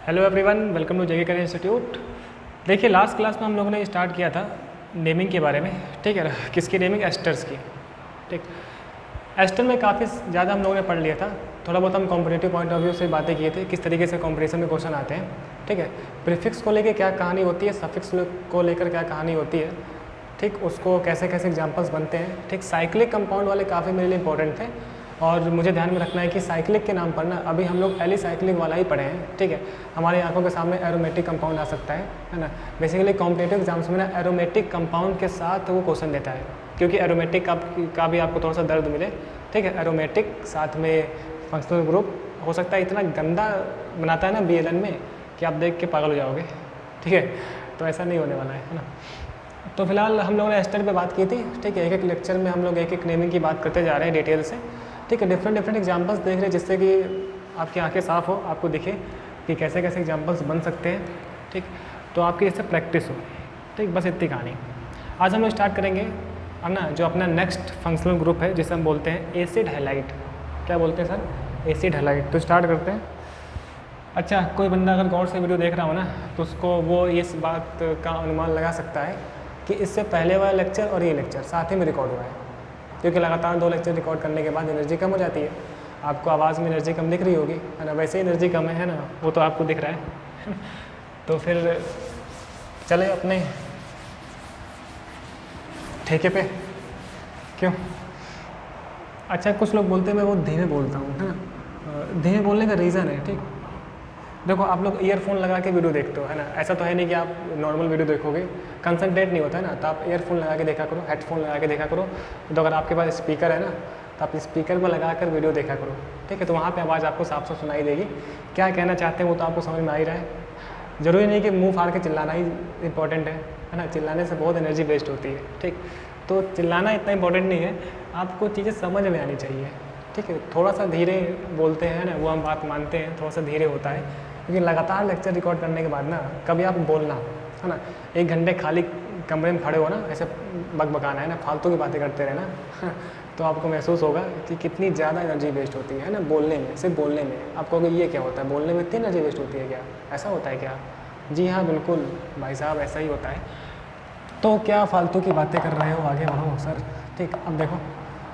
Hello everyone, welcome to JK career institute. देखिए, last class में हम लोगों ने स्टार्ट किया था नेमिंग के बारे में। ठीक है, किसकी नेमिंग? एस्टर्स की। ठीक, एस्टर में काफ़ी ज़्यादा हम लोगों ने पढ़ लिया था। थोड़ा बहुत हम कॉम्पिटिटिव पॉइंट ऑफ व्यू से बातें किए थे, किस तरीके से कॉम्पिटिशन में क्वेश्चन आते हैं। ठीक है, प्रीफिक्स को लेकर क्या कहानी होती है, सफिक्स को लेकर क्या कहानी होती है, ठीक, उसको कैसे कैसे एग्जाम्पल्स बनते हैं। ठीक, साइक्लिक कंपाउंड वाले काफ़ी मेरे लिए इंपॉर्टेंट थे और मुझे ध्यान में रखना है कि साइक्लिक के नाम पर ना अभी हम लोग एलिसाइक्लिक वाला ही पढ़े हैं। ठीक है, हमारी आंखों के सामने एरोमेटिक कंपाउंड आ सकता है ना। बेसिकली कॉम्पिटिटिव एग्जाम्स में ना एरोमेटिक कंपाउंड के साथ वो क्वेश्चन देता है, क्योंकि एरोमेटिक का भी आपको थोड़ा सा दर्द मिले। ठीक है, एरोमेटिक साथ में फंक्शनल ग्रुप हो सकता है, इतना गंदा बनाता है ना बीएलएन में कि आप देख के पागल हो जाओगे। ठीक है, तो ऐसा नहीं होने वाला है ना। तो फिलहाल हम लोगों ने एस्टर पे बात की थी। ठीक है, एक एक लेक्चर में हम लोग एक एक नेमिंग की बात करते जा रहे हैं डिटेल से। ठीक है, डिफरेंट एग्जांपल्स देख रहे हैं जिससे कि आपकी आंखें साफ़ हो, आपको दिखे कि कैसे कैसे एग्जांपल्स बन सकते हैं। ठीक, तो आपकी इससे प्रैक्टिस हो। ठीक, बस इतनी कहानी। आज हम लोग स्टार्ट करेंगे अब ना जो अपना नेक्स्ट फंक्शनल ग्रुप है, जिसे हम बोलते हैं एसिड हैलाइड। क्या बोलते हैं सर? Acid halide. तो स्टार्ट करते हैं। अच्छा, कोई बंदा अगर गौर से वीडियो देख रहा हो ना, तो उसको वो इस बात का अनुमान लगा सकता है कि इससे पहले वाला लेक्चर और ये लेक्चर साथ ही में रिकॉर्ड हुआ है, क्योंकि लगातार 2 लेक्चर रिकॉर्ड करने के बाद एनर्जी कम हो जाती है। आपको आवाज़ में एनर्जी कम दिख रही होगी, है ना। वैसे ही एनर्जी कम है ना, वो तो आपको दिख रहा है। तो फिर चले अपने ठेके पे। क्यों? अच्छा, कुछ लोग बोलते हैं मैं वो धीमे बोलता हूँ, है ना। धीमे बोलने का रीज़न है। ठीक, देखो, आप लोग ईयरफोन लगा के वीडियो देखते हो, है ना। ऐसा तो है नहीं कि आप नॉर्मल वीडियो देखोगे, कंसंट्रेट नहीं होता है ना। तो आप ईयरफोन लगा के देखा करो, हेडफोन लगा के देखा करो। तो अगर आपके पास स्पीकर है ना, तो आप स्पीकर में लगा कर वीडियो देखा करो। ठीक है, तो वहाँ पे आवाज़ आपको साफ साफ सुनाई देगी। क्या कहना चाहते हैं वो तो आपको समझ में आ ही रहा है। ज़रूरी नहीं कि मुँह फाड़ के चिल्लाना ही इंपॉर्टेंट है ना। चिल्लाने से बहुत एनर्जी वेस्ट होती है। ठीक, तो चिल्लाना इतना इंपॉर्टेंट नहीं है, आपको चीज़ें समझ में आनी चाहिए। ठीक है, थोड़ा सा धीरे बोलते हैं ना, वो हम बात मानते हैं, थोड़ा सा धीरे होता है, क्योंकि लगातार लेक्चर रिकॉर्ड करने के बाद ना कभी आप बोलना, है ना, 1 घंटे खाली कमरे में खड़े हो ना, ऐसे बकबकाना है ना, फालतू की बातें करते रहना तो आपको महसूस होगा कि कितनी ज़्यादा एनर्जी वेस्ट होती है ना बोलने में, सिर्फ बोलने में। आप कहोगे ये क्या होता है, बोलने में इतनी एनर्जी वेस्ट होती है क्या? ऐसा होता है क्या? जी हाँ, बिल्कुल भाई साहब, ऐसा ही होता है। तो क्या फालतू की बातें कर रहे हो, आगे बढ़ो सर। ठीक, अब देखो,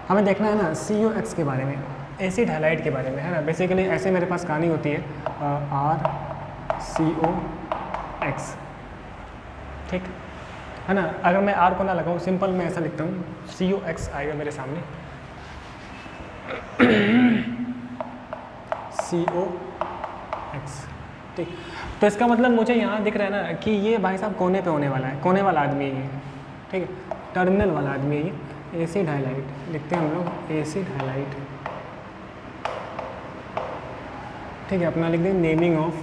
हमें देखना है ना COX के बारे में, एसिड हैलाइड के बारे में, है ना। बेसिकली ऐसे मेरे पास कहानी होती है RCOX। ठीक है ना। अगर मैं R को ना लगाऊँ, सिंपल मैं ऐसा लिखता हूँ, COX आएगा मेरे सामने COX। ठीक, तो इसका मतलब मुझे यहाँ दिख रहा है ना कि ये भाई साहब कोने पे होने वाला है, कोने वाला आदमी है ये। ठीक है, टर्मिनल वाला आदमी है ये। एसिड हैलाइड लिखते हैं हम लोग, एसिड हैलाइड। ठीक है, अपना लिख दें नेमिंग ऑफ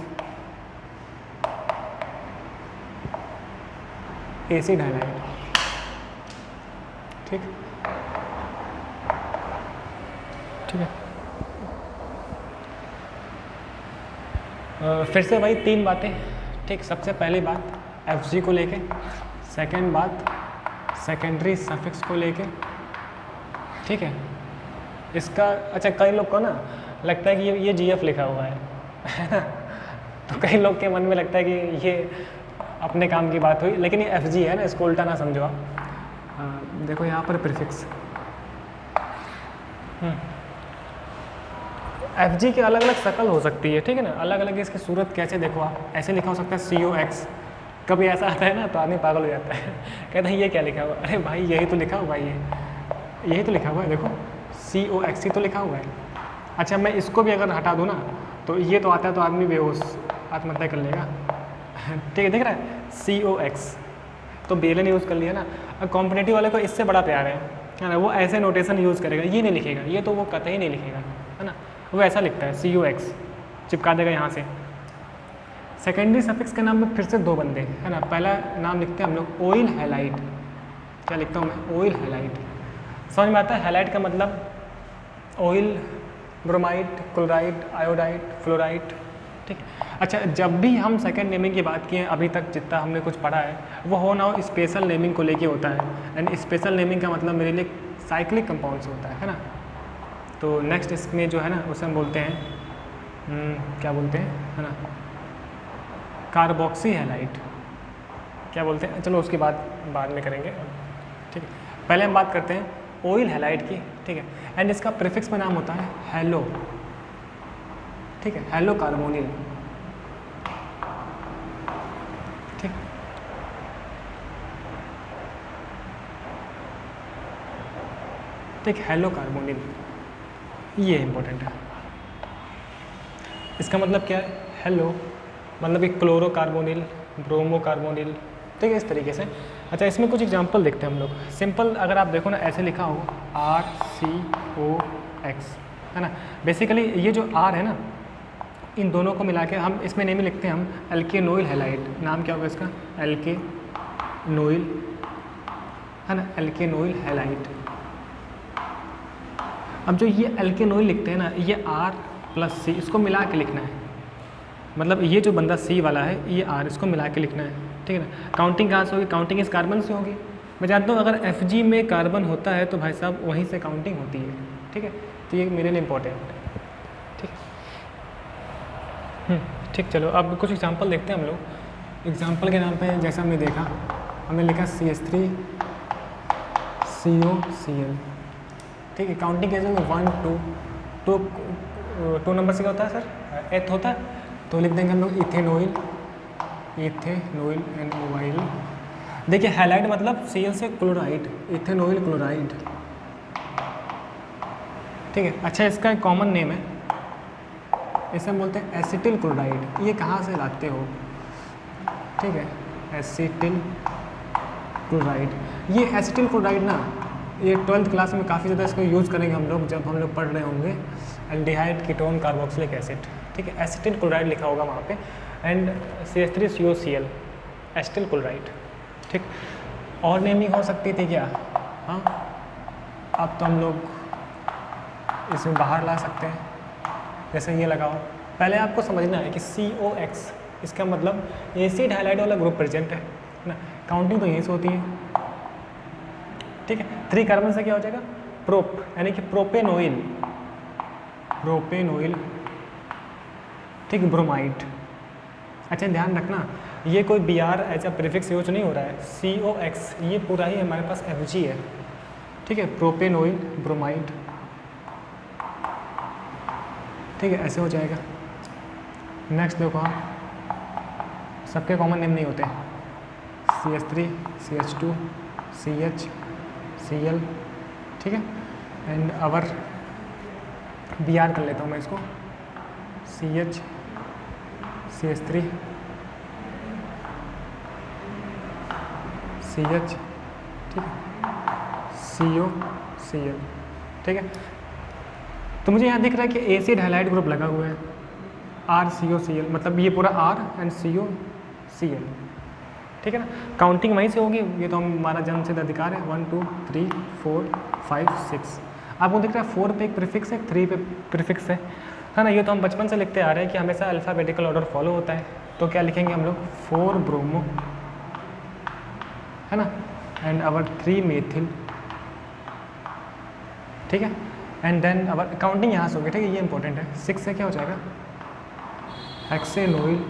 एसिड हैलाइड। ठीक, ठीक है। फिर से वही 3 बातें। ठीक, सबसे पहली बात FG को लेके, सेकंड बात सेकेंडरी सफिक्स को लेके। ठीक है, इसका अच्छा कई लोग को ना लगता है कि ये GF लिखा हुआ है ना। तो कई लोग के मन में लगता है कि ये अपने काम की बात हुई, लेकिन ये FG है ना, इसको उल्टा ना समझो आप। देखो यहाँ पर प्रीफिक्स FG की अलग अलग शक्ल हो सकती है। ठीक है ना, अलग अलग इसकी सूरत कैसे देखो आप, ऐसे लिखा हो सकता है COX। कभी ऐसा आता है ना तो आदमी पागल हो जाता है, कहते हैं ये क्या लिखा हुआ? अरे भाई यही तो लिखा हुआ है, यही तो लिखा हुआ है, देखो COX ही तो लिखा हुआ है। अच्छा, मैं इसको भी अगर हटा दूँ ना तो ये तो आता है, तो आदमी बेहोश आत्महत्या कर लेगा। ठीक है, देख रहा है COX, तो BLN यूज़ कर लिया ना। अब कॉम्पिटिटिव वाले को इससे बड़ा प्यार है ना, वो ऐसे नोटेशन यूज़ करेगा, ये नहीं लिखेगा, ये तो वो कतई नहीं लिखेगा, है ना। वो ऐसा लिखता है COX, चिपका देगा यहाँ से। सेकेंडरी सफिक्स के नाम में फिर से 2 बंदे, है ना। पहला नाम लिखते हैं हम लोग ऑयल हैलाइड। क्या लिखता हूँ मैं? Oil halide. समझ में आता है? हैलाइड का मतलब oil, bromide, chloride, iodide, fluoride. ठीक, अच्छा, जब भी हम सेकंड नेमिंग की बात किए अभी तक जितना हमने कुछ पढ़ा है, वो हो ना हो स्पेशल नेमिंग को लेके होता है। एंड स्पेशल नेमिंग का मतलब मेरे लिए साइक्लिक कंपाउंड से होता है ना। तो नेक्स्ट इसमें जो है ना, उसे हम बोलते हैं क्या बोलते हैं, है ना, कार्बोक्सी हैलाइड क्या बोलते हैं, चलो उसके बाद में करेंगे, ठीक है। पहले हम बात करते हैं ऑयल हैलाइड की, ठीक है। एंड इसका प्रीफिक्स में नाम होता है हेलो, ठीक है, हेलो कार्बोनिल, ठीक। ठीक, हेलो कार्बोनिल, ये इंपॉर्टेंट है। इसका मतलब क्या है, हेलो मतलब एक क्लोरो कार्बोनिल, ब्रोमो कार्बोनिल, ठीक है, इस तरीके से। अच्छा, इसमें कुछ एग्जांपल देखते हैं हम लोग। सिंपल अगर आप देखो ना, ऐसे लिखा होगा RCOX, है ना। बेसिकली ये जो R है ना, इन दोनों को मिला के हम इसमें नेम लिखते हैं हम एल्केनोइल हैलाइड। नाम क्या होगा इसका, एल्केनोइल, है ना, एल्केनोइल हैलाइड। अब जो ये एल्केनोइल लिखते हैं ना, ये R+C, इसको मिला के लिखना है। मतलब ये जो बंदा C वाला है, ये R, इसको मिला के लिखना है, ठीक है ना। काउंटिंग कहाँ से होगी, काउंटिंग इस कार्बन से होगी। मैं जानता हूँ अगर Fg में कार्बन होता है तो भाई साहब वहीं से काउंटिंग होती है, ठीक है। तो ये मेरे लिए इम्पोर्टेंट है, ठीक। ठीक, चलो अब कुछ एग्जांपल देखते हैं हम लोग। एग्जांपल के नाम पे जैसा हमने देखा, हमने लिखा CH3COCl, ठीक है। काउंटिंग कैसे होगी, 1 2 नंबर से क्या होता है सर, एथ होता है, तो लिख देंगे हम लोग इथेनोइल, NOIL। देखिए हैलाइड मतलब Cl से क्लोराइड, इथेनोइल क्लोराइड, ठीक है। अच्छा, इसका एक कॉमन नेम है, इसे हम बोलते हैं एसिटिल क्लोराइड। ये कहाँ से लाते हो, ठीक है, एसिटिल क्लोराइड। ये एसिटिल क्लोराइड ना, ये 12th क्लास में काफ़ी ज़्यादा इसको यूज़ करेंगे हम लोग, जब हम लोग पढ़ रहे होंगे एल्डिहाइड कीटोन कार्बोक्सिलिक एसिड, ठीक है। एसिटिल क्लोराइड लिखा होगा वहाँ पे, एंड CH3COCl, एसिटिल क्लोराइड, ठीक। और नेमिंग हो सकती थी क्या, हाँ, अब तो हम लोग इसमें बाहर ला सकते हैं, जैसे ये लगाओ। पहले आपको समझना है कि COX, इसका मतलब एसिड हाइलाइड वाला ग्रुप प्रेजेंट है ना। काउंटिंग तो यहीं से होती है, ठीक है। 3 कार्बन से क्या हो जाएगा, प्रोप, यानी कि प्रोपेनोइल, ठीक, ब्रोमाइड। अच्छा, ध्यान रखना ये कोई Br as a prefix use नहीं हो रहा है, COX ये पूरा ही हमारे पास Fg है, ठीक है, प्रोपेनोइल ब्रोमाइड, ठीक है, ऐसे हो जाएगा। नेक्स्ट देखो, सबके कॉमन नेम नहीं होते, CH3 CH2 CH Cl, ठीक है। एंड अवर Br कर लेता हूँ मैं इसको, CH CH3 CH, ठीक है, COCl, ठीक है। तो मुझे यहाँ दिख रहा है कि एसिड हाइलाइड ग्रुप लगा हुआ है, RCOCl, मतलब ये पूरा R एंड COCl, ठीक है ना। काउंटिंग वहीं से होगी, ये तो हमारा जन्मसिद्ध अधिकार है। 1 2 3 4 5 6, आपको दिख रहा है 4 पे एक प्रीफिक्स है, 3 पे प्रीफिक्स है ना। ये तो हम बचपन से लिखते आ रहे हैं कि हमेशा अल्फ़ाबेटिकल ऑर्डर फॉलो होता है। तो क्या लिखेंगे हम लोग, 4 ब्रोमो, है ना, एंड अवर 3 मेथिल, ठीक है। एंड देन अवर काउंटिंग यहाँ से होगी, ठीक है, ये इंपॉर्टेंट है। 6 से क्या हो जाएगा, हेक्सेनोइल,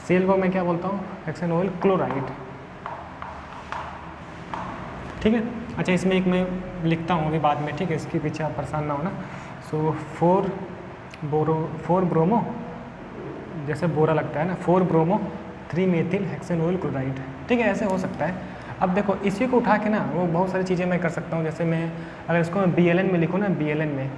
Cl को मैं क्या बोलता हूँ, हेक्सेनोइल क्लोराइड, ठीक है। अच्छा, इसमें एक मैं लिखता हूँ अभी बाद में, ठीक है, इसके पीछे आप परेशान ना हो ना। सो 4 ब्रोमो, जैसे बोरा लगता है ना, 4 ब्रोमो 3 मेथिल हेक्सेनोइल क्लोराइड, ठीक है, ऐसे हो सकता है। अब देखो इसी को उठा के ना वो बहुत सारी चीज़ें मैं कर सकता हूँ, जैसे मैं अगर इसको मैं BLN में लिखूँ ना, BLN में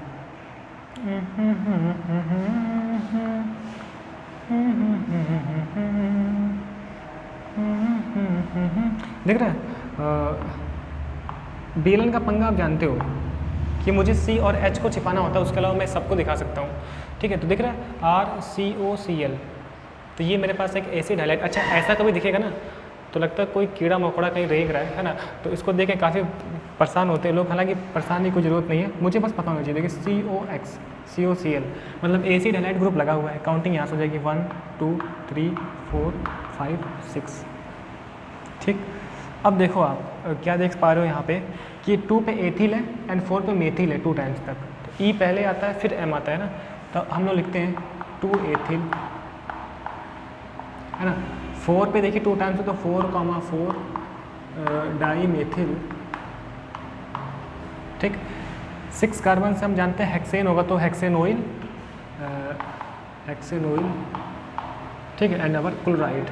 देख रहे हैं, BLN का पंगा आप जानते हो कि मुझे C और H को छिपाना होता है, उसके अलावा मैं सबको दिखा सकता हूँ, ठीक है। तो दिख रहा है RCOCl, तो ये मेरे पास एक एसिड हाइलाइट। अच्छा, ऐसा कभी दिखेगा ना तो लगता है कोई कीड़ा मकोड़ा कहीं रेंग रहा है ना, तो इसको देख के काफ़ी परेशान होते हैं लोग। हालांकि परेशान की कोई ज़रूरत नहीं है, मुझे बस पता होना चाहिए। देखिए COX COCl मतलब एसिड हाइलाइट ग्रुप लगा हुआ है। काउंटिंग यहाँ से हो जाएगी 1 2 3 4 5 6, ठीक। अब देखो आप क्या देख पा रहे हो यहाँ पे कि 2 पे एथिल है एंड 4 पे मेथिल है 2 टाइम्स तक। तो E पहले आता है फिर M आता है ना, तो हम लोग लिखते हैं 2 एथिल है ना। 4 पे देखिए 2 टाइम्स है तो 4,4 डाई मेथिल, ठीक। 6 कार्बन से हम जानते हैं हेक्सेन होगा तो हेक्सेनोइल, ठीक है, एंड अवर क्लोराइड,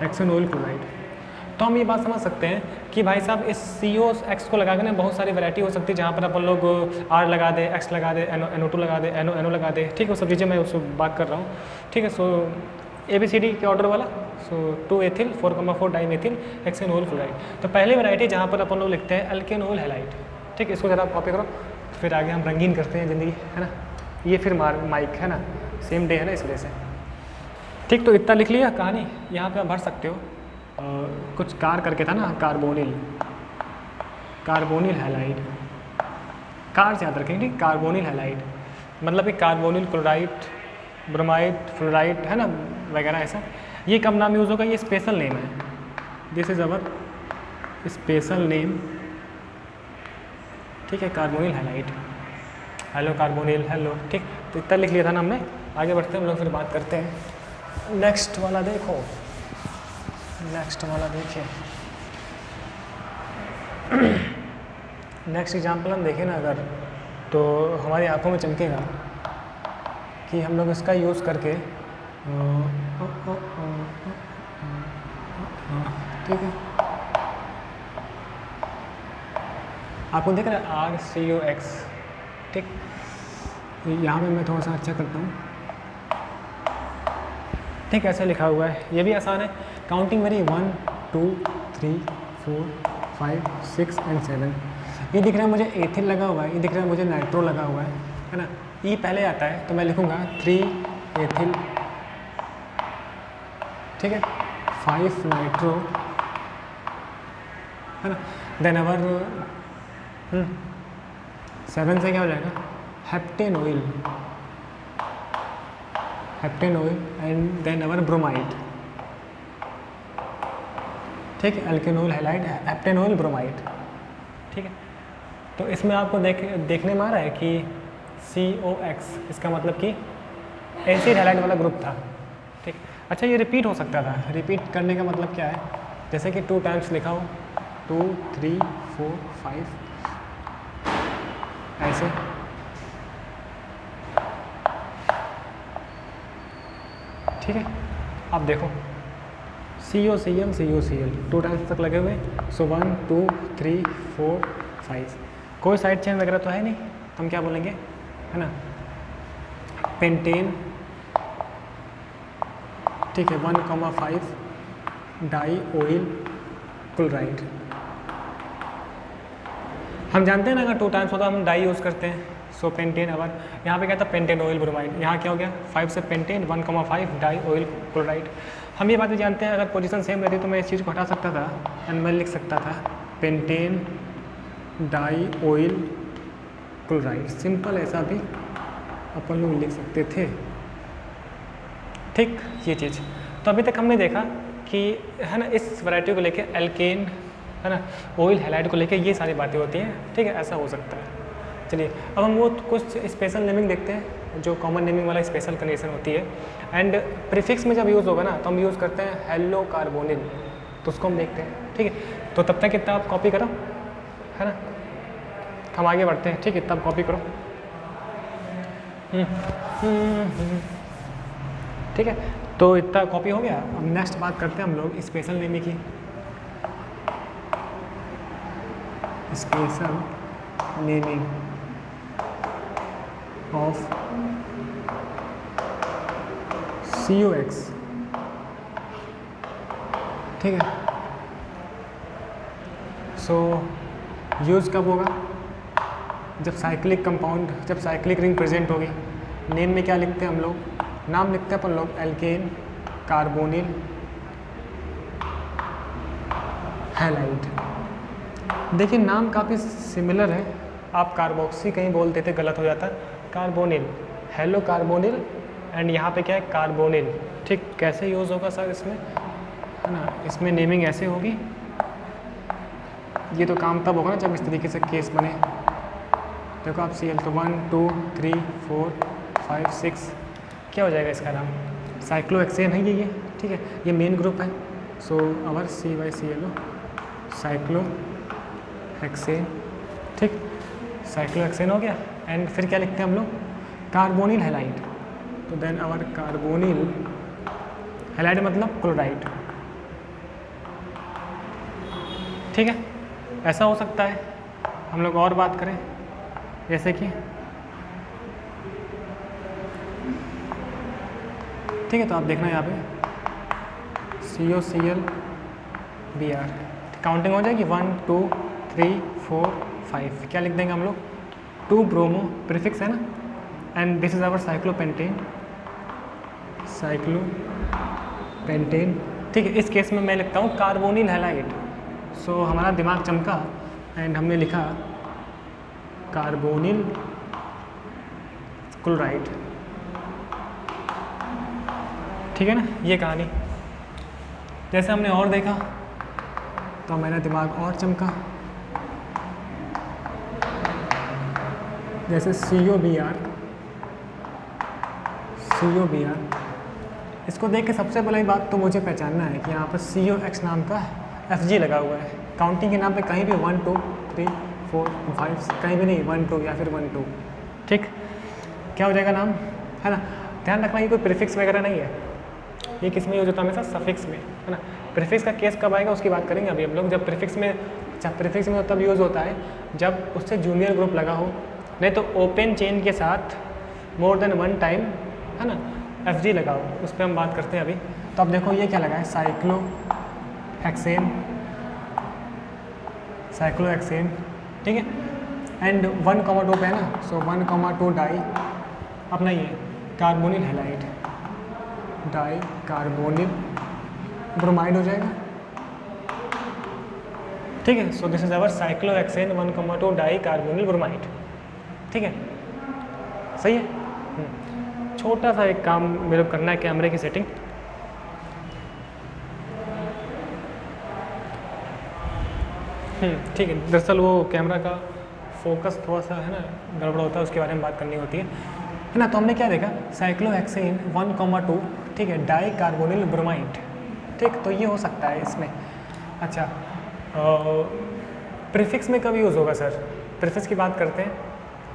हेक्सेनोइल क्लोराइड। तो हम ये बात समझ सकते हैं कि भाई साहब इस COX को लगा के ना बहुत सारी वैरायटी हो सकती है, जहाँ पर अपन लोग R लगा दे, X लगा दे, NO2 लगा दे, NO लगा दे, ठीक है, वो सब चीज़ें मैं उससे बात कर रहा हूँ, ठीक है। सो ABCD के ऑर्डर वाला, सो 2 एथिल 4,4 डाई मेथिल हेक्सेनोइल क्लोराइड। तो पहली वैरायटी जहाँ पर अपन लोग लिखते हैं अल्केनोइल हैलाइड, ठीक, इसको ज़रा कॉपी करो, फिर आगे हम रंगीन करते हैं ज़िंदगी, है ना। ये फिर माइक है ना, सेम डे है ना, इस वजह से, ठीक। तो इतना लिख लिया कहानी, यहाँ पे आप भर सकते हो। कुछ कार करके था ना, कार्बोनिल हैलाइड, कार से याद रखेंगे, ठीक, कार्बोनिल हैलाइड मतलब कि कार्बोनिल क्लोराइड, ब्रोमाइड, फ्लोराइड, है ना, वगैरह ऐसा। ये कब नाम यूज़ होगा, ये स्पेशल नेम है, this is our special name, ठीक है, carbonyl halide, hello carbonyl, hello, ठीक। तो इतना लिख लिया था ना हमने, आगे बढ़ते हैं हम लोग, फिर बात करते हैं। नेक्स्ट वाला देखो, नेक्स्ट वाला देखिए, नेक्स्ट एग्जाम्पल हम देखें ना अगर, तो हमारी आंखों में चमकेगा कि हम लोग इसका यूज़ करके, ठीक है, आपको देख रहा है RCOX, ठीक। यहाँ पे मैं थोड़ा सा अच्छा करता हूँ, ठीक, ऐसे लिखा हुआ है, ये भी आसान है, काउंटिंग मेरी 1 2 3 4 5 6 एंड 7। ये दिख रहा है मुझे एथिल लगा हुआ है, ये दिख रहा है मुझे नाइट्रो लगा हुआ है ना। ई पहले आता है तो मैं लिखूँगा 3 एथिल, ठीक है, 5 नाइट्रो, है ना। देन अवर 7 से क्या हो जाएगा, हेप्टेनोइल एंड देन अवर ब्रोमाइड, ठीक है, अल्केनोइल हैलाइड, हेप्टेनोइल, ब्रोमाइड, ठीक है। तो इसमें आपको देखने में आ रहा है कि COX इसका मतलब कि एसिड हैलाइड वाला ग्रुप था, ठीक। अच्छा, ये रिपीट हो सकता था, रिपीट करने का मतलब क्या है, जैसे कि 2 टाइम्स लिखा हो, 2 3 4 5 ऐसे, ठीक है। अब देखो COCl 2 टाइम्स तक लगे हुए, सो 1 2 3 4 5, कोई साइड चेन वगैरह तो है नहीं, तो हम क्या बोलेंगे, है ना, पेंटेन, ठीक है, 1,5 डाई ऑयल क्लोराइड। हम जानते हैं ना अगर 2 टाइम्स होता हम डाई यूज़ करते हैं, सो पेंटेन, अवर यहाँ पे क्या था, पेंटेन ऑयल ब्रोमाइड, यहाँ क्या हो गया 5 से पेंटेन, 1,5 डाई ऑयल क्लोराइड। हम ये बातें जानते हैं, अगर पोजीशन सेम रहती तो मैं इस चीज़ को हटा सकता था एंड मैं लिख सकता था pentane dioyl chloride, simple ऐसा भी अपन लोग लिख सकते थे, ठीक, ये चीज़। तो अभी तक हमने देखा कि, है ना, इस वैरायटी को लेके एल्केन, है ना, ऑयल हैलाइड को लेके ये सारी बातें होती हैं, ठीक है, ऐसा हो सकता है। चलिए अब हम वो कुछ स्पेशल नेमिंग देखते हैं, जो कॉमन नेमिंग वाला स्पेशल कंडीशन होती है, एंड प्रीफिक्स में जब यूज़ होगा ना तो हम यूज़ करते हैं हेलो कार्बोनिल, तो उसको हम देखते हैं, ठीक है। तो तब तक इतना आप कॉपी करो, है ना, हम आगे बढ़ते हैं, ठीक है, तब कॉपी करो, ठीक है। तो इतना कॉपी हो गया, अब नेक्स्ट बात करते हैं हम लोग स्पेशल नेमिंग की, स्पेशल नेमिंग ऑफ COX, ठीक है। सो यूज़ कब होगा, जब साइक्लिक कंपाउंड, जब साइक्लिक रिंग प्रेजेंट होगी। नेम में क्या लिखते हैं हम लोग, नाम लिखते हैं अपन लोग एल्केन कार्बोनिल हैलाइड। देखिए नाम काफ़ी सिमिलर है, आप कार्बोक्सी कहीं बोल देते गलत हो जाता, कार्बोनिल, हेलो कार्बोनिल, एंड यहाँ पे क्या है कार्बोनिल, ठीक। कैसे यूज़ होगा सर इसमें, है ना, इसमें नेमिंग ऐसे होगी, ये तो काम तब होगा ना जब इस तरीके से केस बने। देखो आप CL तो 1 2 3 4 5 6 क्या हो जाएगा इसका नाम, साइक्लोहेक्सेन है ये, ठीक है, ये मेन ग्रुप है। सो आवर CyClO साइक्लोहेक्सेन, ठीक, साइक्लोहेक्सेन हो गया। एंड फिर क्या लिखते हैं हम लोग, कार्बोनिल हैलाइड। तो देन आवर कार्बोनिल हैलाइड मतलब क्लोराइड, ठीक है। ऐसा हो सकता है। हम लोग और बात करें जैसे कि, ठीक है, तो आप देखना यहाँ पे COCl Br काउंटिंग हो जाएगी 1 2 3 4 5, क्या लिख देंगे हम लोग, 2 ब्रोमो प्रीफिक्स है ना, and this is our cyclopentane, ठीक है। इस केस में मैं लिखता हूँ कार्बोनिल हैलाइड। सो हमारा दिमाग चमका एंड हमने लिखा कार्बोनिल क्लोराइड, ठीक है ना, ये कहानी। जैसे हमने और देखा तो मेरा दिमाग और चमका, जैसे COBr, इसको देख के सबसे पहले बात तो मुझे पहचानना है कि यहाँ पर COX नाम का FG लगा हुआ है। काउंटिंग के नाम पे कहीं भी 1 2 3 4 5 कहीं भी नहीं, 1 2 या फिर 1 2, ठीक, क्या हो जाएगा नाम, है ना। ध्यान रखना ये कोई प्रीफिक्स वगैरह नहीं है, ये किस में यूज होता है हमेशा, सफिक्स में, है ना। प्रीफिक्स का केस कब आएगा उसकी बात करेंगे अभी हम लोग, जब प्रीफिक्स में तब यूज़ होता है जब उससे जूनियर ग्रुप लगा हो, नहीं तो ओपन चेन के साथ मोर देन 1 टाइम, है ना, FG लगा हो, उस पर हम बात करते हैं अभी। तो अब देखो ये क्या लगा है, साइक्लोहेक्सेन, ठीक है, एंड 1,2 पे है ना, सो 1,2 डाई अपना ये carbonyl halide, dicarbonyl bromide हो जाएगा, ठीक है। So this is our cyclohexane 1,2 dicarbonyl bromide, ठीक है, सही है। छोटा सा एक काम मेरे को करना है, कैमरे की सेटिंग, ठीक है। दरअसल वो कैमरा का फोकस थोड़ा सा है ना गड़बड़ होता है, उसके बारे में बात करनी होती है ना। तो हमने क्या देखा, साइक्लोहेक्सेन 1,2, ठीक है, डाई कार्बोनिल ब्रोमाइड, ठीक, तो ये हो सकता है इसमें। अच्छा, प्रीफिक्स में कब यूज़ होगा सर, प्रीफिक्स की बात करते हैं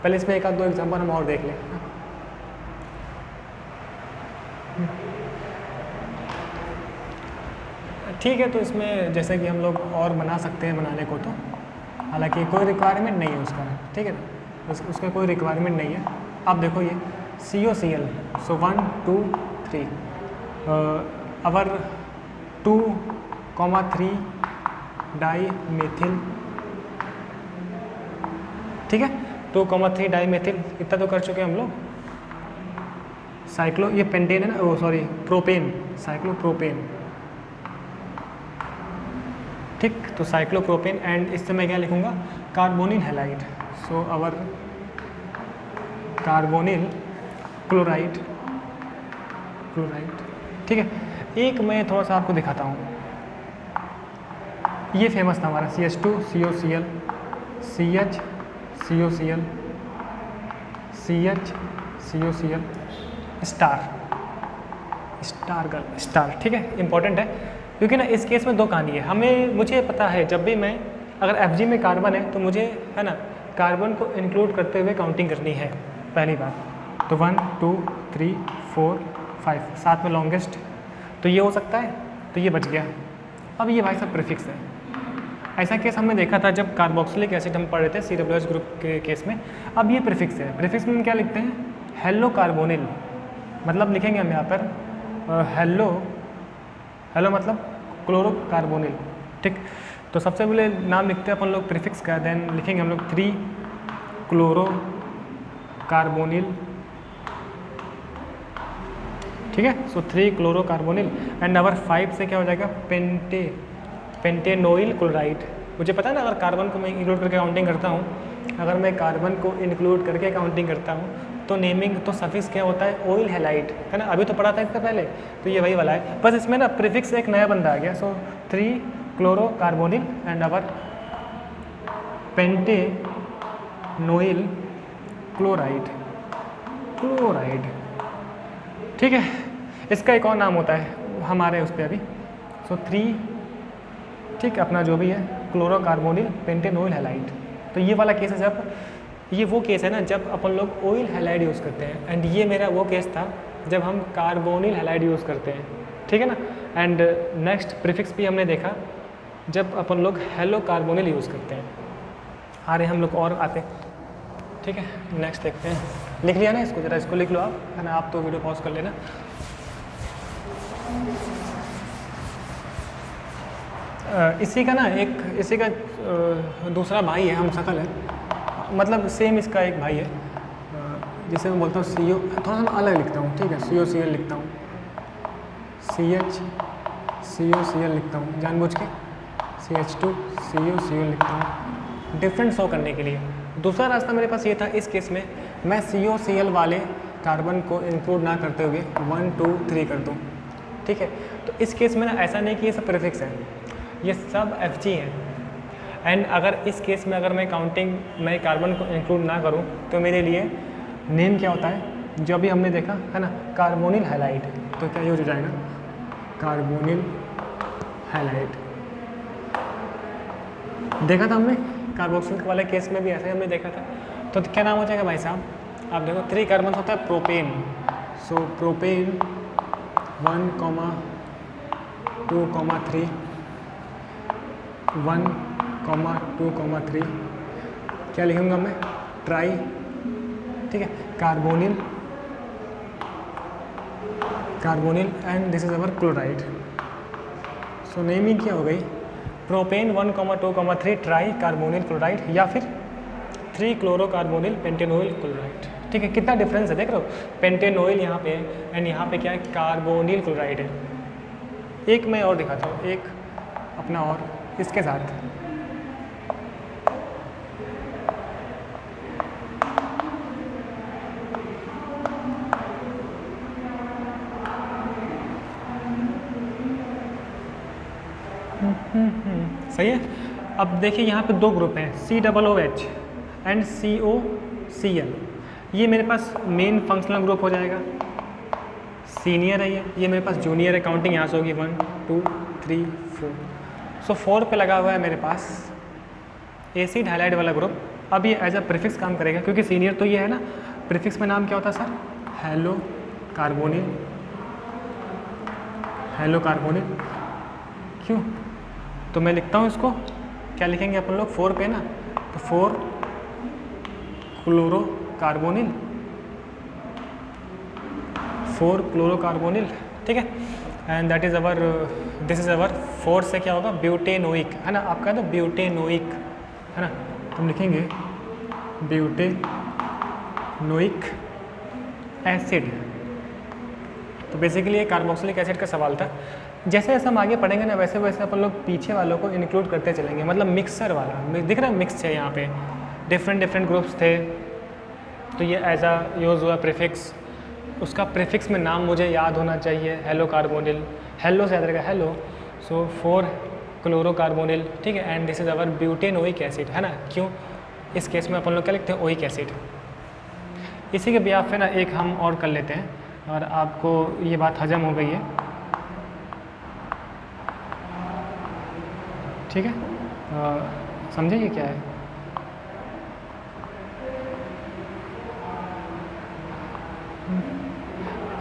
पहले, इसमें एक आध दो एग्जाम्पल हम और देख लें। ठीक है, तो इसमें जैसे कि हम लोग और बना सकते हैं बनाने को, तो हालांकि कोई रिक्वायरमेंट नहीं है उसका, ठीक है ना, उसका कोई रिक्वायरमेंट नहीं है। अब देखो ये COCl, सो 1 2 3 अवर 2,3 डाई मेथिल, ठीक है, 2,3 डाई मेथिल, इतना तो कर चुके हम लोग। साइक्लो, ये पेंटेन है ना, ओ सॉरी प्रोपेन, साइक्लोप्रोपेन, ठीक, तो साइक्लोप्रोपेन, एंड इससे मैं क्या लिखूँगा, carbonyl halide, so our carbonyl chloride, ठीक है। एक मैं थोड़ा सा आपको दिखाता हूँ, ये फेमस था हमारा CH2 COCl, CH COCl, CH COCl, star, ठीक है, इंपॉर्टेंट है क्योंकि ना इस केस में दो कहानी है। मुझे पता है जब भी मैं अगर FG में कार्बन है तो मुझे, है ना, कार्बन को इंक्लूड करते हुए काउंटिंग करनी है, पहली बात तो 1 2 3 4 5 साथ में लॉन्गेस्ट, तो ये हो सकता है, तो ये बच गया। अब ये भाई साहब प्रीफिक्स है। ऐसा केस हमने देखा था जब कार्बोक्सिलिक एसिड हम पढ़ रहे थे COOH ग्रुप के केस में। अब ये प्रीफिक्स है, प्रीफिक्स में हम क्या लिखते हैं, हेलो कार्बोनिल, मतलब लिखेंगे हम यहाँ पर हेलो मतलब क्लोरोकार्बोनिल, ठीक। तो सबसे पहले नाम लिखते हैं अपन लोग प्रीफिक्स का, देन लिखेंगे हम लोग 3 क्लोरोकार्बोनिल, ठीक है। सो 3 क्लोरोकार्बोनिल एंड अवर 5 से क्या हो जाएगा, पेंटेनोइल क्लोराइड। मुझे पता है ना, अगर कार्बन को मैं इंक्लूड करके काउंटिंग करता हूँ, अगर मैं कार्बन को इंक्लूड करके काउंटिंग करता हूँ तो नेमिंग तो सफिक्स क्या होता है, ऑयल हैलाइड, है ना, अभी तो पढ़ा था इससे पहले, तो ये वही वाला है, बस इसमें ना प्रीफिक्स एक नया बंदा आ गया। सो 3 क्लोरोकार्बोनिल एंड अवर पेंटेनोइल क्लोराइड, ठीक है। इसका एक और नाम होता है हमारे उस पर अभी। सो 3, ठीक, अपना जो भी है क्लोरोकार्बोनिल पेंटेनोइल हैलाइड। तो ये वाला केस है, जब ये वो केस है ना जब अपन लोग ऑयल हैलाइड यूज़ करते हैं, एंड ये मेरा वो केस था जब हम कार्बोनिल हैलाइड यूज़ करते हैं, ठीक है ना। एंड नेक्स्ट प्रीफिक्स भी हमने देखा जब अपन लोग हेलो कार्बोनिल यूज़ करते हैं। आ रहे हम लोग और आते, ठीक है। नेक्स्ट देखते हैं, लिख लिया ना इसको, ज़रा इसको लिख लो आप, है ना। आप तो वीडियो पॉज कर लेना। इसी का ना इसी का दूसरा भाई है, हम शकल है, मतलब सेम इसका एक भाई है जिसे मैं बोलता हूँ CO, थोड़ा सा मैं अलग लिखता हूँ, ठीक है। COCl लिखता हूँ, CHCOCl लिखता हूँ जानबूझ के, CH2COCl लिखता हूँ डिफरेंट शो करने के लिए। दूसरा रास्ता मेरे पास ये था, इस केस में मैं COCl वाले कार्बन को इंक्लूड ना करते हुए 1 2 3 कर दूँ, ठीक है। तो इस केस में ना ऐसा नहीं कि ये सब प्रीफिक्स है, ये सब FG हैं। एंड अगर इस केस में अगर मैं काउंटिंग में कार्बन को इंक्लूड ना करूं तो मेरे लिए नेम क्या होता है, जो अभी हमने देखा है ना, कार्बोनिल हैलाइड। तो क्या यूज हो जाएगा, कार्बोनिल हैलाइड। देखा था हमने कार्बोक्सिल वाले केस में भी ऐसा ही हमने देखा था। तो क्या नाम हो जाएगा भाई साहब, आप देखो 3 कार्बन होता है प्रोपेन। सो प्रोपेन 1, 2, 3, 1, 2, 3, क्या लिखूँगा मैं, ट्राई, ठीक है, carbonyl and this is our chloride. So naming क्या हो गई, प्रोपेन 1, 2, 3 ट्राई कार्बोनिल क्लोराइड, या फिर 3 क्लोरोकार्बोनिल पेंटेनोइल क्लोराइड, ठीक है। कितना डिफरेंस है देख रहे हो, पेंटेनोइल यहाँ पे है एंड यहाँ पे क्या है, कार्बोनिल क्लोराइड है। एक मैं और दिखाता हूँ, एक अपना और इसके साथ, सही है। अब देखिए यहाँ पे 2 ग्रुप हैं, COOH एंड COCl। ये मेरे पास मेन फंक्शनल ग्रुप हो जाएगा, सीनियर है ये मेरे पास जूनियर है। काउंटिंग यहाँ से होगी 1 2 3 4। सो 4 पे लगा हुआ है मेरे पास एसिड हैलाइड वाला ग्रुप। अब ये एज अ प्रीफिक्स काम करेगा, क्योंकि सीनियर तो ये है ना। प्रीफिक्स में नाम क्या होता है सर, हेलो कार्बोनिल, क्यों। तो मैं लिखता हूँ इसको, क्या लिखेंगे अपन लोग, 4 पे ना, तो 4 क्लोरोकार्बोनिल, ठीक है। And that is our, this is our 4 से क्या होगा, ब्यूटेनोइक, है ना। आपका तो ब्यूटेनोइक है ना, तो हम लिखेंगे ब्यूटेनोइक एसिड। तो बेसिकली ये कार्बोक्सिलिक एसिड का सवाल था। जैसे जैसे हम आगे पढ़ेंगे ना, वैसे वैसे अपन लोग पीछे वालों को इंक्लूड करते चलेंगे, मतलब मिक्सर वाला दिख रहा है, मिक्स है यहाँ पे, डिफरेंट ग्रुप्स थे। तो ये एज अ यूज़ हुआ प्रीफिक्स, उसका प्रीफिक्स में नाम मुझे याद होना चाहिए, हेलो कार्बोनिल, हेलो से याद रहेगा हेलो। सो 4 क्लोरोकार्बोनिल, ठीक है। And this is our butanoic acid, है ना। क्यों, इस केस में अपन लोग क्या लिखते हैं, ओइक एसिड। इसी के ब्याह पे ना एक हम और कर लेते हैं, और आपको ये बात हजम हो गई है, ठीक है। समझे ये क्या है,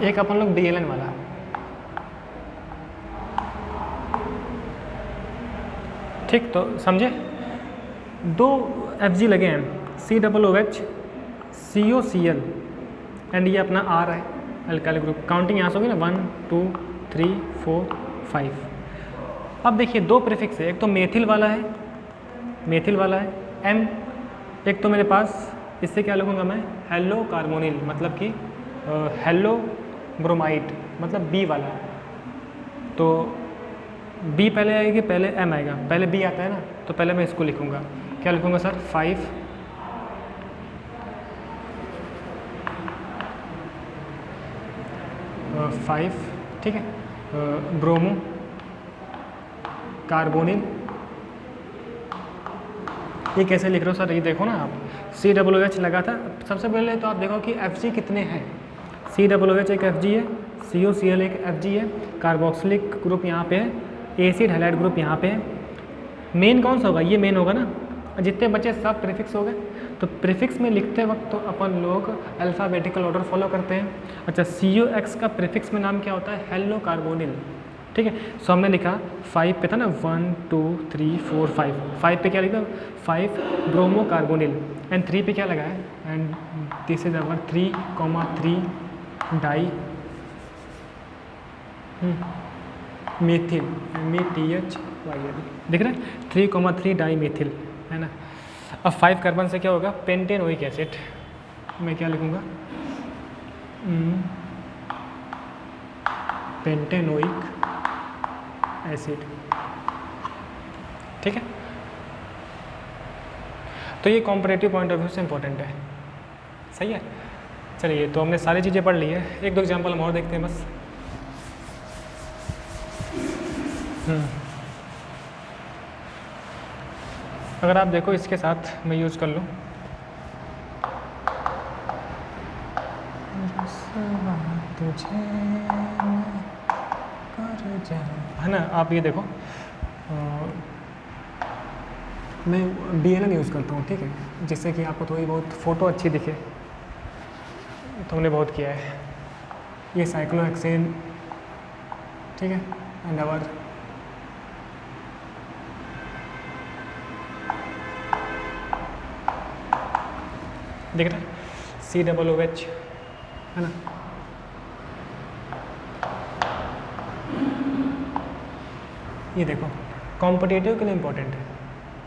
एक अपन लोग DLN वाला, ठीक। तो समझे, 2 FG लगे हैं, COOH COCl एंड ये अपना R है, अल्काइल ग्रुप। काउंटिंग यहाँ से होगी ना, 1 2 3 4 5। अब देखिए 2 प्रीफिक्स है, एक तो मेथिल वाला है M, एक तो मेरे पास, इससे क्या लिखूँगा मैं, हेलो कार्बोनिल, मतलब कि हेलो ब्रोमाइड, मतलब B वाला। तो B पहले आएगी, पहले M आएगा, पहले B आता है ना, तो पहले मैं इसको लिखूँगा, क्या लिखूँगा सर, 5 ठीक है, ब्रोमो कार्बोनिल। ये कैसे लिख रहे हो सर, ये देखो ना आप, COOH लगा था। सबसे पहले तो आप देखो कि FG कितने हैं, COOH एक FG है, COCl एक FG है, कार्बोक्सिलिक ग्रुप यहाँ पे है, एसिड हैलाइड ग्रुप यहाँ पे है। मेन कौन सा होगा? ये मेन होगा ना, जितने बचे सब प्रीफिक्स हो गए। तो प्रीफिक्स में लिखते वक्त तो अपन लोग अल्फ़ाबेटिकल ऑर्डर फॉलो करते हैं। अच्छा, COX का प्रीफिक्स में नाम क्या होता है? Hello carbonyl. ठीक है, सो हमने लिखा 5 पे था ना, 1 2 3 4 5 पे क्या लिखा? 5 ब्रोमो कार्बोनिल, एंड 3 पे क्या लगा है? And this is our 3,3 dimethyl, METH दिख रहा है, 3,3 डाई मेथिल, है ना। अब 5 कार्बन से क्या होगा? Pentanoic acid. मैं क्या लिखूँगा? Pentanoic acid. ठीक है, तो ये कॉम्परेटिव पॉइंट ऑफ व्यू से इंपॉर्टेंट है। सही है, चलिए, तो हमने सारी चीज़ें पढ़ ली है। एक दो एग्जाम्पल हम और देखते हैं बस। अगर आप देखो, इसके साथ मैं यूज़ कर लूँ, है ना। आप ये देखो, मैं DNN यूज़ करता हूँ, ठीक है, जिससे कि आपको थोड़ी बहुत फ़ोटो अच्छी दिखे। तो हमने बहुत किया है। ये साइक्लोहेक्सेन, ठीक है, एंड आवर देख रहे हैं COOH, है ना। ये देखो, कॉम्पिटिटिव के लिए इम्पोर्टेंट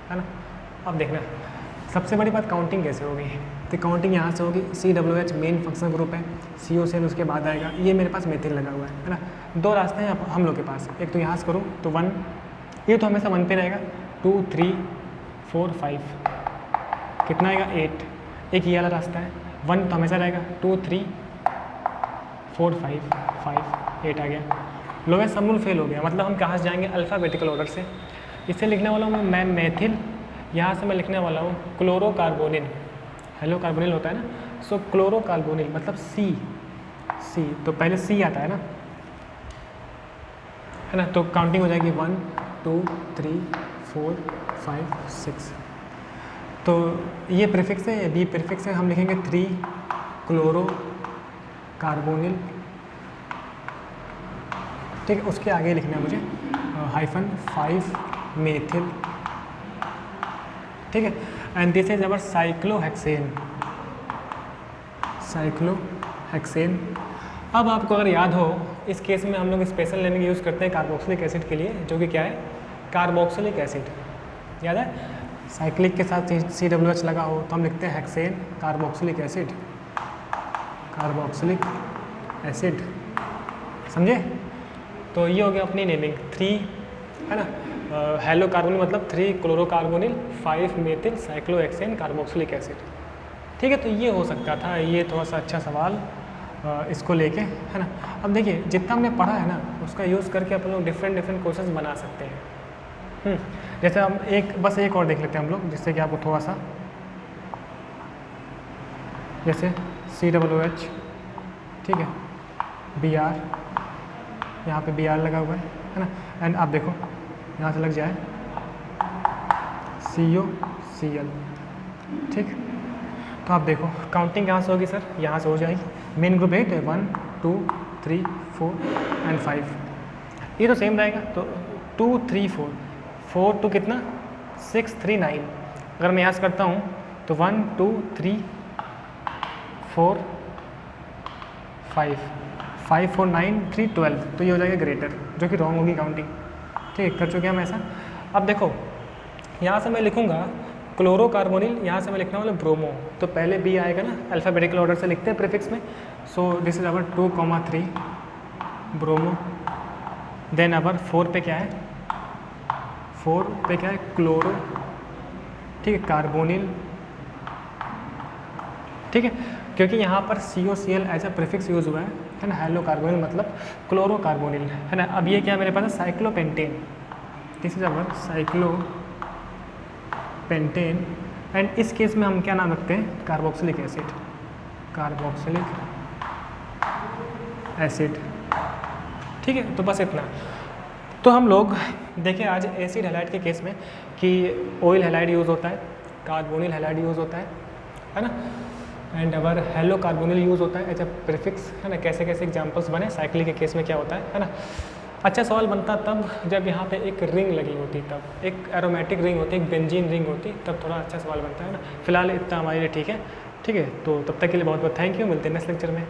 है ना। अब देखना, सबसे बड़ी बात काउंटिंग कैसे होगी। तो काउंटिंग यहाँ से होगी, COOH मेन फंक्शनल ग्रुप है, COCl उसके बाद आएगा। ये मेरे पास मेथिल लगा हुआ है ना। दो रास्ते हैं हम लोग के पास, एक तो यहाँ से करूँ तो 1, ये तो हमेशा 1 पे रहेगा, 2 3 4 5, कितना आएगा? 8। एक ये वाला रास्ता है, 1 तो हमेशा रहेगा, 2 3 4 5 8 आ गया। लोएस्ट सब रूल फेल हो गया, मतलब हम कहाँ से जाएंगे? अल्फ़ाबेटिकल ऑर्डर से। इसे लिखने वाला हूँ मैं मेथिल, यहाँ से मैं लिखने वाला हूँ क्लोरोकार्बोनिल। हेलो कार्बोनिल होता है ना, सो क्लोरोकार्बोनिल मतलब C, तो पहले C आता है ना। तो काउंटिंग हो जाएगी 1 2 3 4 5 6। तो ये प्रीफिक्स है, B प्रीफिक्स है, हम लिखेंगे 3 क्लोरोकार्बोनिल। ठीक है, उसके आगे लिखना है मुझे -5 मेथिल। ठीक है, and this is our cyclohexane. अब आपको अगर याद हो, इस केस में हम लोग स्पेशल नेमिंग यूज़ करते हैं कार्बोक्सिलिक एसिड के लिए, जो कि क्या है? Carboxylic acid. याद है, साइक्लिक के साथ COOH लगा हो तो हम लिखते हैं हेक्सेन कार्बोक्सिलिक एसिड। समझे? तो ये हो गया अपनी नेमिंग। 3 है ना, हेलो कार्बोनिल मतलब 3 क्लोरोकार्बोनिल, 5 मेथिल साइक्लोहेक्सेन कार्बोक्सिलिक एसिड। ठीक है, तो ये हो सकता था, ये थोड़ा सा अच्छा सवाल इसको लेके, है ना। अब देखिए, जितना हमने पढ़ा है ना, उसका यूज़ करके अपन लोग डिफरेंट क्वेश्चन बना सकते हैं। जैसे हम बस एक और देख लेते हैं हम लोग, जिससे कि आपको थोड़ा सा, जैसे COOH, ठीक है, Br, यहाँ पे Br लगा हुआ है ना, एंड आप देखो यहाँ से लग जाए COCl। ठीक, तो आप देखो काउंटिंग कहाँ से होगी सर? यहाँ से हो जाएगी। मेन ग्रुप 8 है, 1 2 3 4 एंड 5। ये तो सेम रहेगा, तो 2 3 4 2 कितना? 6 3 9। अगर मैं यहाँ से करता हूँ तो 1 2 3 4 5 5 4 9 3 12, तो ये हो जाएगा ग्रेटर, जो कि रॉन्ग होगी काउंटिंग। ठीक है, कर चुके हम ऐसा। अब देखो, यहाँ से मैं लिखूँगा क्लोरोकार्बोनिल, यहाँ से मैं लिखने वाला ब्रोमो, तो पहले B आएगा ना, अल्फ़ाबेटिकल ऑर्डर से लिखते हैं प्रीफिक्स में। So this is our 2,3 bromo, then our 4 पे क्या है? 4 पे क्या है? क्लोरो, ठीक है, कार्बोनिल। ठीक है, क्योंकि यहाँ पर COCl as a prefix use हुआ है ना, हेलो कार्बोनिल मतलब क्लोरोकार्बोनिल, है ना। अब ये क्या मेरे पास है? Cyclopentane. This is our cyclopentane, and इस केस में हम क्या नाम रखते हैं? Carboxylic acid. ठीक है, तो बस इतना। तो हम लोग देखें आज एसिड हैलाइड के केस में कि ऑयल हैलाइड यूज़ होता है, कार्बोनिल हैलाइड यूज़ होता है ना, and our hello carbonyl use होता है एज अ प्रीफिक्स, है ना। कैसे कैसे एग्जांपल्स बने, साइक्लिक के केस में क्या होता है ना। अच्छा सवाल बनता तब जब यहाँ पे एक रिंग लगी होती, तब एक एरोमेटिक रिंग होती, एक बेंजीन रिंग होती, तब थोड़ा अच्छा सवाल बनता है ना। फिलहाल इतना हमारे लिए ठीक है। ठीक है, तो तब तक के लिए बहुत बहुत थैंक यू, मिलते हैं नेक्स्ट लेक्चर में।